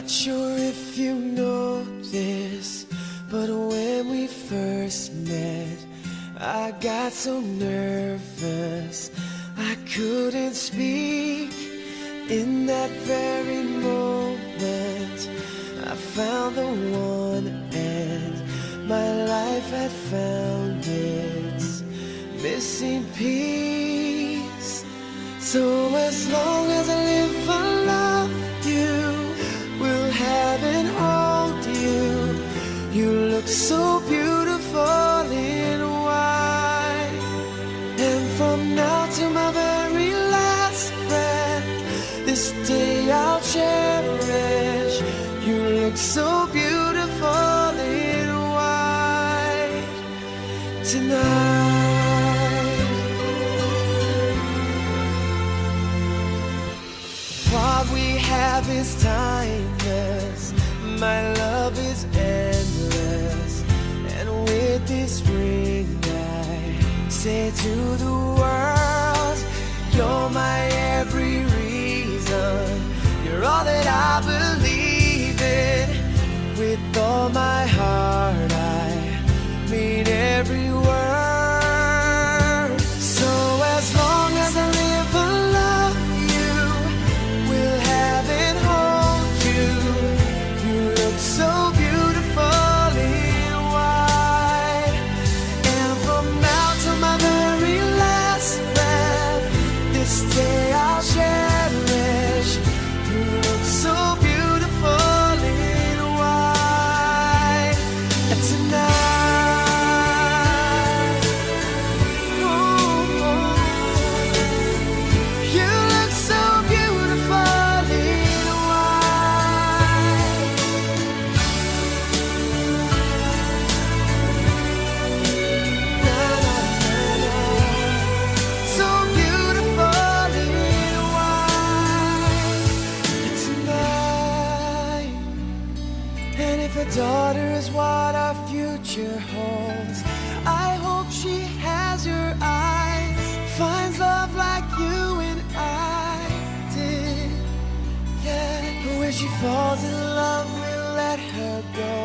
Not sure if you know this, but when we first met, I got so nervous I couldn't speak. In that very moment, I found the one, and my life had found its missing piece. So as long as I live, I love you, will have and hold you. You look so beautiful in white, and from now to my very last breath, this day I'll cherish. You look so beautiful in white tonight. What we have is timeless, my love is endless, and with this ring I say to the world, you're my every reason, you're all that I believe in. With all my heart I mean every word. So as long as I live, I love you, will have and hold you. You look so beautiful in white, and from now to my very last breath, this day I'll cherish. You look so beautiful in white tonight. Ooh, you look so beautiful in white. Na, na, na, na. So beautiful in white tonight. And if a daughter is what our future holds, I hope she has your eyes, finds love like you and I did. Yeah, but when she falls in love, we'll let her go.